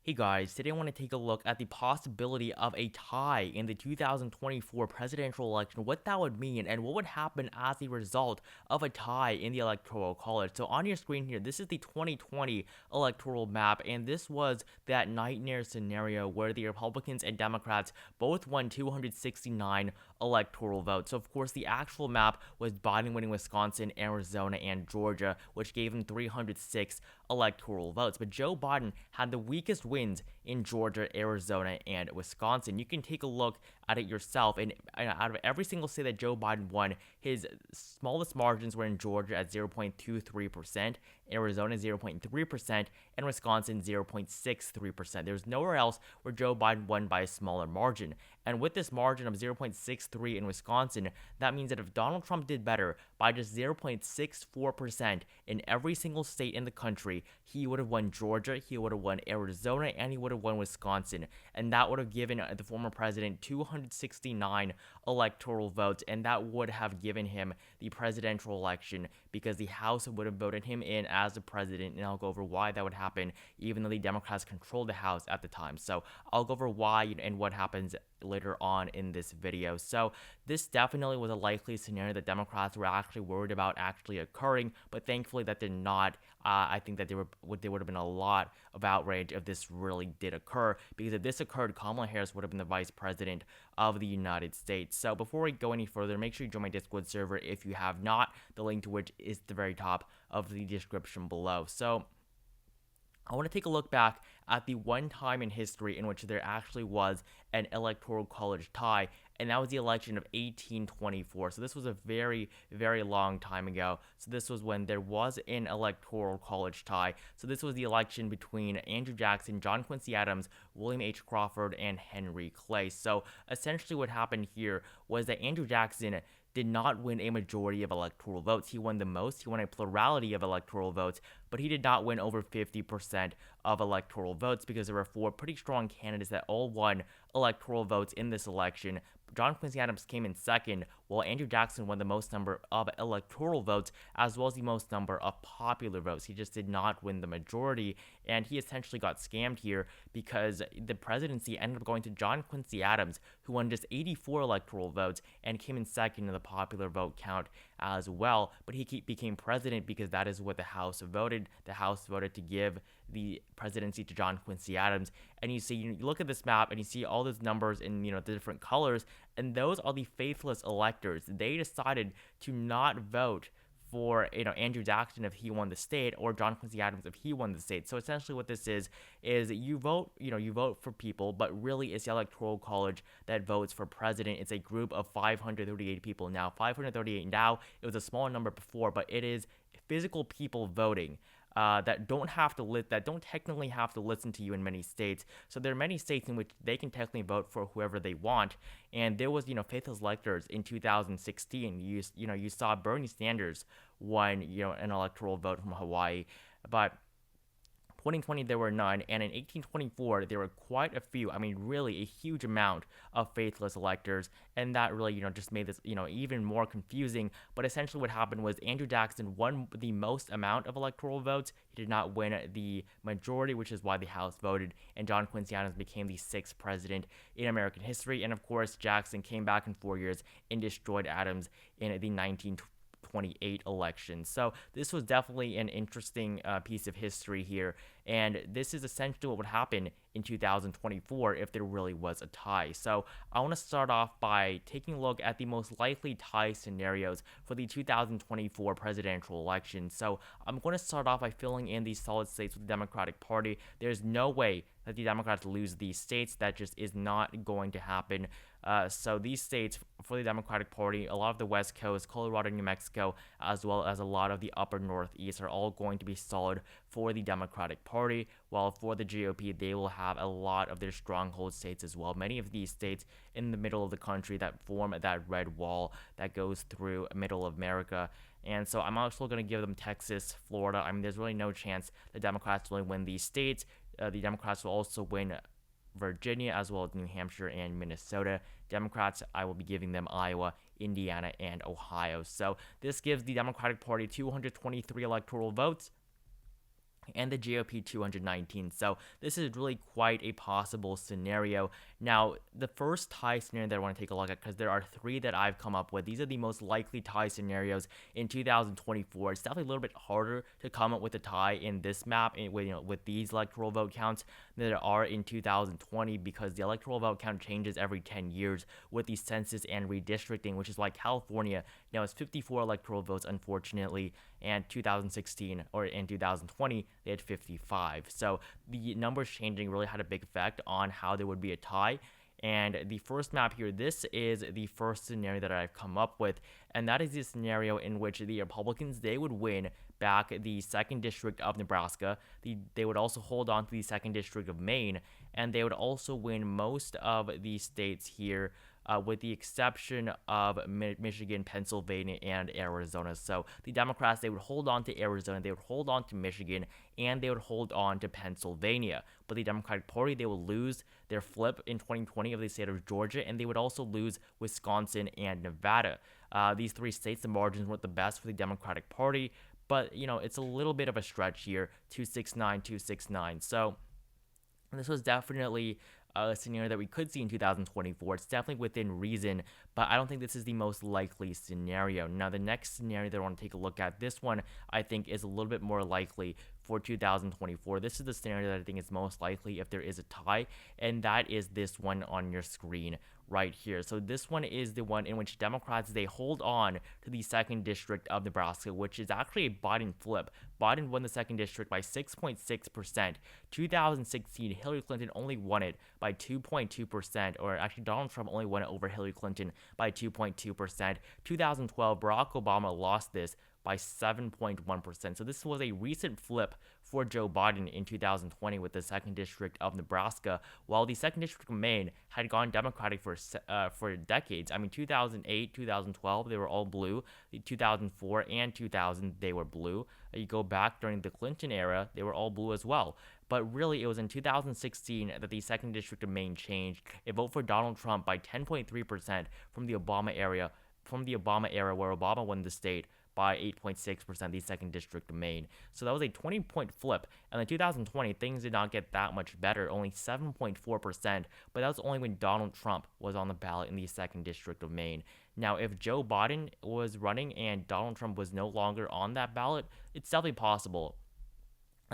Hey guys, today I want to take a look at the possibility of a tie in the 2024 presidential election, what that would mean, and what would happen as a result of a tie in the Electoral College. So on your screen here, this is the 2020 electoral map, and this was that nightmare scenario where the Republicans and Democrats both won 269 electoral votes. So of course, the actual map was Biden winning Wisconsin, Arizona, and Georgia, which gave him 306 electoral votes. But Joe Biden had the weakest wins in Georgia, Arizona, and Wisconsin. You can take a look at it yourself. And out of every single state that Joe Biden won, his smallest margins were in Georgia at 0.23%, Arizona 0.3%, and Wisconsin 0.63%. There's nowhere else where Joe Biden won by a smaller margin. And with this margin of 0.63 in Wisconsin, that means that if Donald Trump did better by just 0.64% in every single state in the country, he would have won Georgia, he would have won Arizona, and he would have won Wisconsin. And that would have given the former president 269 electoral votes, and that would have given him the presidential election because the House would have voted him in as the president. And I'll go over why that would happen, even though the Democrats controlled the House at the time. So I'll go over why and what happens later on in this video. So this definitely was a likely scenario that Democrats were actually worried about actually occurring, but thankfully that did not. I think that there would have been a lot of outrage if this really did occur, because if this occurred, Kamala Harris would have been the vice president of the United States. So before we go any further, make sure you join my Discord server if you have not, the link to which is at the very top of the description below. So I want to take a look back at the one time in history in which there actually was an electoral college tie, and that was the election of 1824. So this was a very, very long time ago. So this was when there was an electoral college tie. So this was the election between Andrew Jackson, John Quincy Adams, William H. Crawford, and Henry Clay. So essentially what happened here was that Andrew Jackson did not win a majority of electoral votes. He won the most. He won a plurality of electoral votes, but he did not win over 50% of electoral votes because there were four pretty strong candidates that all won electoral votes in this election. John Quincy Adams came in second, while Andrew Jackson won the most number of electoral votes as well as the most number of popular votes. He just did not win the majority, and he essentially got scammed here because the presidency ended up going to John Quincy Adams, who won just 84 electoral votes and came in second in the popular vote count as well. But he became president because that is what the House voted. The House voted to give the presidency to John Quincy Adams. And you see, you look at this map and you see all those numbers in the different colors, and those are the faithless electors. They decided to not vote for Andrew Jackson if he won the state, or John Quincy Adams if he won the state. So essentially what this is you vote for people, but really it's the Electoral College that votes for president. It's a group of 538 people now. 538 now. It was a smaller number before, but it is physical people voting. That don't technically have to listen to you in many states. So there are many states in which they can technically vote for whoever they want. And there was, faithless electors in 2016. You saw Bernie Sanders won, an electoral vote from Hawaii, but 2020 there were none, and in 1824 there were quite a few. I mean, really a huge amount of faithless electors, and that really just made this even more confusing. But essentially what happened was Andrew Jackson won the most amount of electoral votes. He did not win the majority, which is why the House voted, and John Quincy Adams became the sixth president in American history. And of course Jackson came back in 4 years and destroyed Adams in the 1928 election. So this was definitely an interesting piece of history here, and this is essentially what would happen in 2024 if there really was a tie. So I want to start off by taking a look at the most likely tie scenarios for the 2024 presidential election. So I'm going to start off by filling in these solid states with the Democratic Party. There's no way that the Democrats lose these states. That just is not going to happen. So these states for the Democratic Party, a lot of the West Coast, Colorado, New Mexico, as well as a lot of the upper Northeast are all going to be solid for the Democratic Party, while for the GOP, they will have a lot of their stronghold states as well. Many of these states in the middle of the country that form that red wall that goes through middle of America. And so I'm also going to give them Texas, Florida. I mean, there's really no chance the Democrats will win these states. The Democrats will also win Virginia, as well as New Hampshire and Minnesota. Democrats, I will be giving them Iowa, Indiana, and Ohio. So this gives the Democratic Party 223 electoral votes. and the GOP 219. So this is really quite a possible scenario. Now, the first tie scenario that I want to take a look at, because there are three that I've come up with, these are the most likely tie scenarios in 2024. It's definitely a little bit harder to come up with a tie in this map with these electoral vote counts than there are in 2020, because the electoral vote count changes every 10 years with the census and redistricting, which is why California now has 54 electoral votes, unfortunately, and 2016 or in 2020 they had 55. So the numbers changing really had a big effect on how there would be a tie. And the first map here, this is the first scenario that I've come up with, and that is the scenario in which the Republicans, they would win back the 2nd District of Nebraska. They would also hold on to the 2nd District of Maine, and they would also win most of the states here, with the exception of Michigan, Pennsylvania, and Arizona. So the Democrats, they would hold on to Arizona, they would hold on to Michigan, and they would hold on to Pennsylvania. But the Democratic Party, they will lose their flip in 2020 of the state of Georgia, and they would also lose Wisconsin and Nevada. These three states, the margins weren't the best for the Democratic Party, but, it's a little bit of a stretch here, 269, 269. So this was definitely a scenario that we could see in 2024. It's definitely within reason, but I don't think this is the most likely scenario. Now, the next scenario that I want to take a look at, this one I think is a little bit more likely for 2024. This is the scenario that I think is most likely if there is a tie, and that is this one on your screen right here. So this one is the one in which Democrats, they hold on to the 2nd District of Nebraska, which is actually a Biden flip. Biden won the 2nd District by 6.6%. 2016, Hillary Clinton only won it by 2.2%, or actually Donald Trump only won it over Hillary Clinton by 2.2%. 2012, Barack Obama lost this by 7.1%. So this was a recent flip for Joe Biden in 2020 with the 2nd District of Nebraska, while the 2nd District of Maine had gone Democratic for decades. I mean, 2008, 2012, they were all blue. 2004 and 2000, they were blue. You go back during the Clinton era, they were all blue as well. But really, it was in 2016 that the 2nd District of Maine changed. It voted for Donald Trump by 10.3% from the Obama era, where Obama won the state by 8.6%, the 2nd District of Maine. So that was a 20-point flip. And in 2020, things did not get that much better, only 7.4%, but that was only when Donald Trump was on the ballot in the 2nd District of Maine. Now, if Joe Biden was running and Donald Trump was no longer on that ballot, it's definitely possible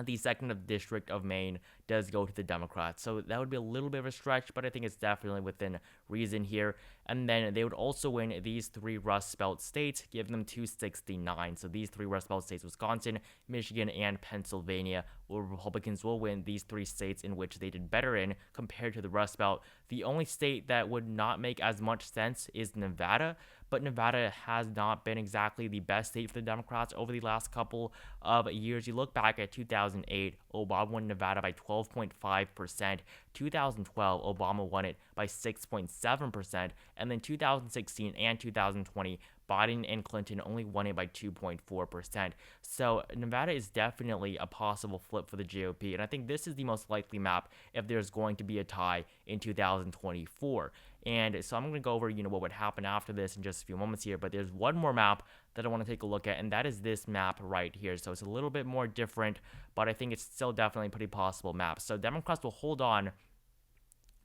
the 2nd District of Maine does go to the Democrats. So that would be a little bit of a stretch, but I think it's definitely within reason here. And then they would also win these three Rust Belt states, giving them 269. So these three Rust Belt states, Wisconsin, Michigan, and Pennsylvania, where Republicans will win these three states in which they did better in compared to the Rust Belt. The only state that would not make as much sense is Nevada, but Nevada has not been exactly the best state for the Democrats over the last couple of years. You look back at 2008, Obama won Nevada by 12.5%. 2012, Obama won it by 6.7%. And then 2016 and 2020, Biden and Clinton only won it by 2.4%. So Nevada is definitely a possible flip for the GOP. And I think this is the most likely map if there's going to be a tie in 2024. And so I'm going to go over, what would happen after this in just a few moments here. But there's one more map that I want to take a look at, and that is this map right here. So it's a little bit more different, but I think it's still definitely a pretty possible map. So Democrats will hold on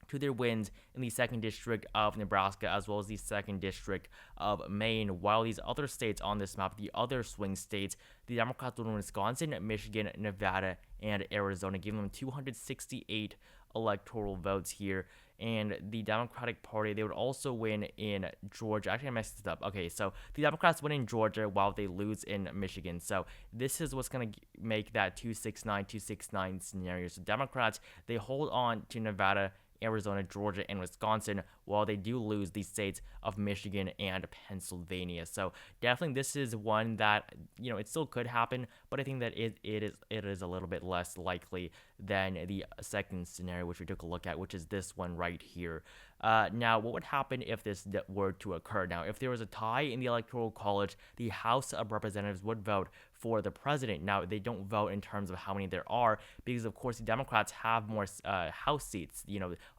to their wins in the 2nd District of Nebraska as well as the 2nd District of Maine, while these other states on this map, the other swing states, the Democrats will win Wisconsin, Michigan, Nevada, and Arizona, giving them 268 electoral votes here. And the Democratic Party, they would also win in Georgia. Actually, I messed this up. Okay, so the Democrats win in Georgia while they lose in Michigan. So this is what's going to make that 269 scenario. So Democrats, they hold on to Nevada, Arizona, Georgia, and Wisconsin, while they do lose the states of Michigan and Pennsylvania. So definitely this is one that, it still could happen, but I think that it is a little bit less likely than the second scenario, which we took a look at, which is this one right here. Now, what would happen if this were to occur? Now, if there was a tie in the Electoral College, the House of Representatives would vote for the president. Now, they don't vote in terms of how many there are because, of course, the Democrats have more House seats.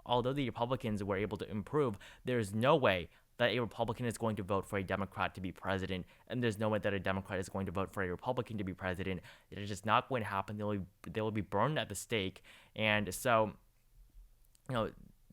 Although the Republicans were able to improve, there's no way that a Republican is going to vote for a Democrat to be president, and there's no way that a Democrat is going to vote for a Republican to be president. It is just not going to happen. They will be burned at the stake, and so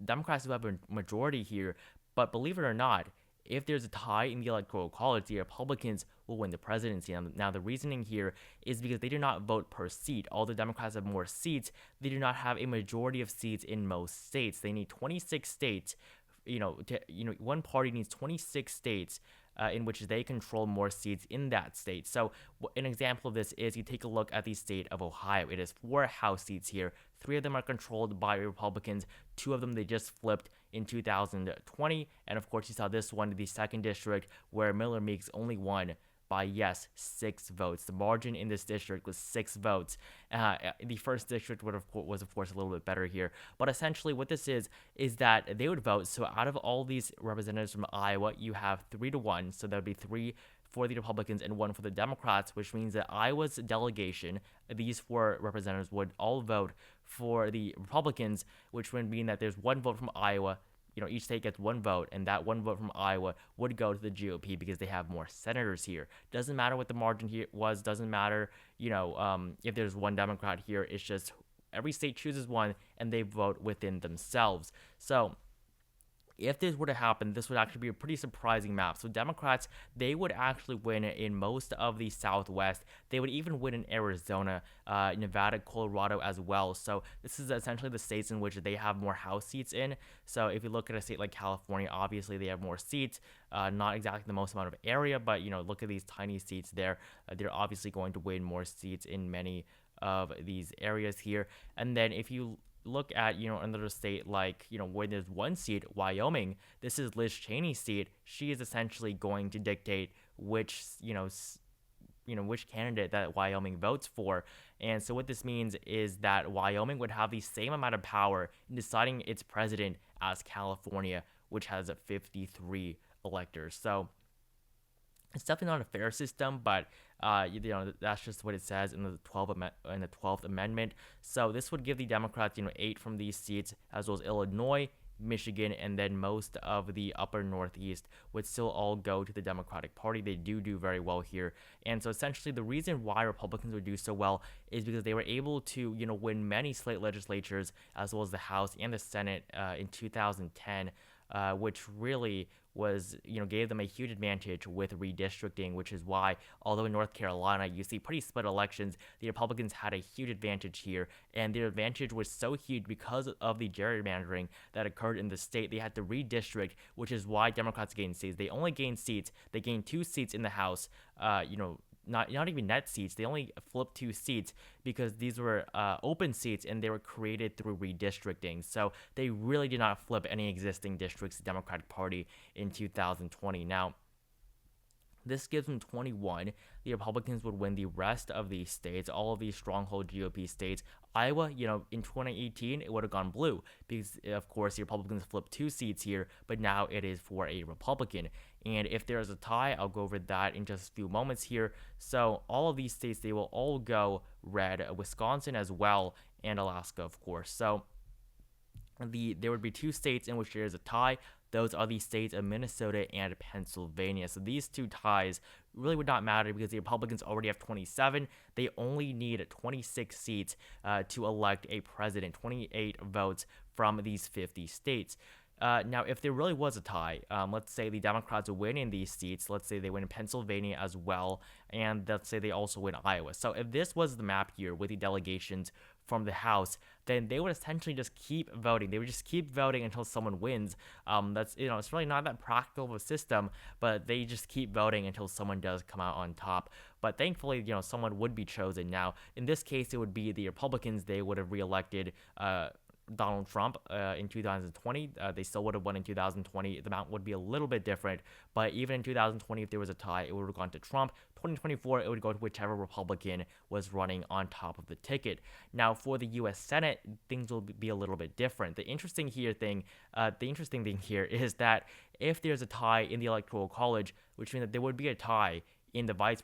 Democrats do have a majority here, but believe it or not, if there's a tie in the Electoral College, the Republicans will win the presidency. Now, the reasoning here is because they do not vote per seat. Although Democrats have more seats, they do not have a majority of seats in most states. They need 26 states. One party needs 26 states in which they control more seats in that state. So an example of this is you take a look at the state of Ohio. It has 4 House seats here. 3 of them are controlled by Republicans. 2 of them they just flipped in 2020. And of course, you saw this one, the 2nd district, where Miller Meeks only won by 6 votes. The margin in this district was 6 votes. The 1st district was of course a little bit better here, but essentially what this is that they would vote. So out of all these representatives from Iowa, you have 3-1. So that would be 3 for the Republicans and 1 for the Democrats, which means that Iowa's delegation, these 4 representatives, would all vote for the Republicans, which would mean that there's 1 vote from Iowa. Each state gets 1 vote, and that 1 vote from Iowa would go to the GOP because they have more senators here. Doesn't matter what the margin here was. Doesn't matter, if there's 1 Democrat here. It's just every state chooses 1, and they vote within themselves. So if this were to happen, this would actually be a pretty surprising map. So Democrats, they would actually win in most of the Southwest. They would even win in Arizona, Nevada, Colorado as well. So this is essentially the states in which they have more House seats in. So if you look at a state like California, obviously they have more seats, not exactly the most amount of area, but look at these tiny seats there. They're obviously going to win more seats in many of these areas here. And then if you look at another state like where there's 1 seat, Wyoming, this is Liz Cheney's seat. She is essentially going to dictate which which candidate that Wyoming votes for. And so what this means is that Wyoming would have the same amount of power in deciding its president as California, which has 53 electors. So it's definitely not a fair system, but that's just what it says in the 12th Amendment. So this would give the Democrats 8 from these seats, as well as Illinois, Michigan, and then most of the upper Northeast would still all go to the Democratic Party. They do very well here. And so essentially the reason why Republicans would do so well is because they were able to win many state legislatures, as well as the House and the Senate in 2010, which really was, gave them a huge advantage with redistricting, which is why, although in North Carolina you see pretty split elections, the Republicans had a huge advantage here, and their advantage was so huge because of the gerrymandering that occurred in the state. They had to redistrict, which is why Democrats gained seats. They only gained seats. They gained 2 seats in the House, not even net seats. They only flipped 2 seats because these were open seats and they were created through redistricting. So they really did not flip any existing districts to the Democratic Party in 2020. Now, this gives them 21. The Republicans would win the rest of these states, all of these stronghold GOP states. Iowa, in 2018, it would have gone blue because, of course, the Republicans flipped 2 seats here, but now it is for a Republican. And if there's a tie, I'll go over that in just a few moments here. So all of these states, they will all go red, Wisconsin as well, and Alaska, of course. So there would be 2 states in which there is a tie. Those are the states of Minnesota and Pennsylvania. So these 2 ties really would not matter because the Republicans already have 27. They only need 26 seats to elect a president, 28 votes from these 50 states. Now, if there really was a tie, let's say the Democrats win in these seats, let's say they win in Pennsylvania as well, and let's say they also win Iowa. So if this was the map here with the delegations from the House, then they would essentially just keep voting. They would just keep voting until someone wins. That's it's really not that practical of a system, but they just keep voting until someone does come out on top. But thankfully, someone would be chosen. Now, in this case, it would be the Republicans. They would have reelected Donald Trump in 2020. They still would have won in 2020. The amount would be a little bit different, but even in 2020, if there was a tie, it would have gone to Trump. 2024, it would go to whichever Republican was running on top of the ticket. Now, for the U.S. Senate, things will be a little bit different. The interesting thing here is that if there's a tie in the Electoral College, which means that there would be a tie in the vice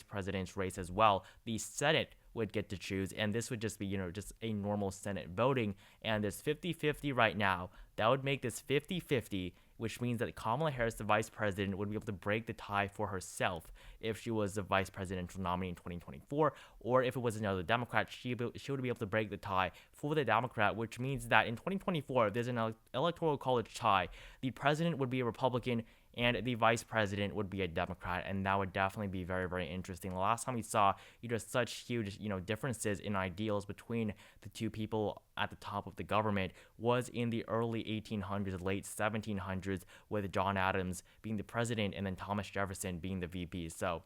president's race as well, the Senate would get to choose, and this would just be, just a normal Senate voting, and there's 50-50 right now. That would make this 50-50, which means that Kamala Harris, the vice president, would be able to break the tie for herself if she was the vice presidential nominee in 2024, or if it was another Democrat, she would be able to break the tie for the Democrat, which means that in 2024, there's an electoral college tie. The president would be a Republican, and the vice president would be a Democrat, and that would definitely be very, very interesting. The last time we saw, such huge, differences in ideals between the two people at the top of the government was in the early 1800s, late 1700s, with John Adams being the president and then Thomas Jefferson being the VP. So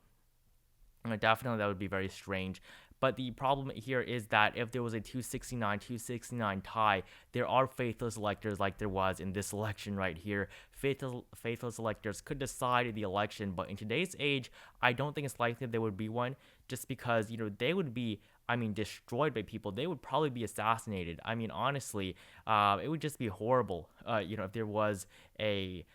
definitely that would be very strange. But the problem here is that if there was a 269 tie, there are faithless electors like there was in this election right here. Faithless electors could decide the election, but in today's age, I don't think it's likely there would be one, just because, they would be, destroyed by people. They would probably be assassinated. Honestly, it would just be horrible, if there was a,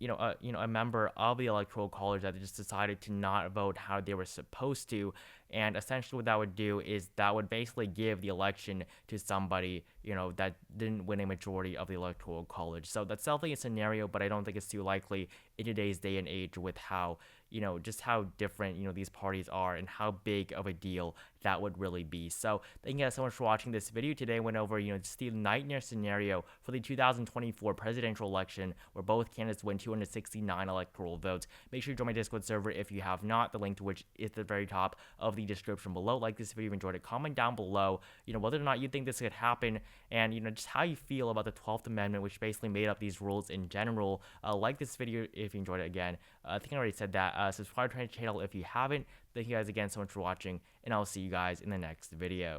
a member of the Electoral College that just decided to not vote how they were supposed to. And essentially what that would do is that would basically give the election to somebody, that didn't win a majority of the Electoral College. So that's definitely a scenario, but I don't think it's too likely in today's day and age with how, just how different, these parties are and how big of a deal that would really be. So thank you guys so much for watching this video. Today I went over, just the nightmare scenario for the 2024 presidential election where both candidates win 269 electoral votes. Make sure you join my Discord server if you have not, the link to which is at the very top of the description below. Like this video if you enjoyed it, comment down below, whether or not you think this could happen, and just how you feel about the 12th Amendment, which basically made up these rules in general. Like this video if you enjoyed it. Again, I think I already said that. Subscribe to my channel if you haven't. Thank you guys again so much for watching, and I'll see you guys in the next video.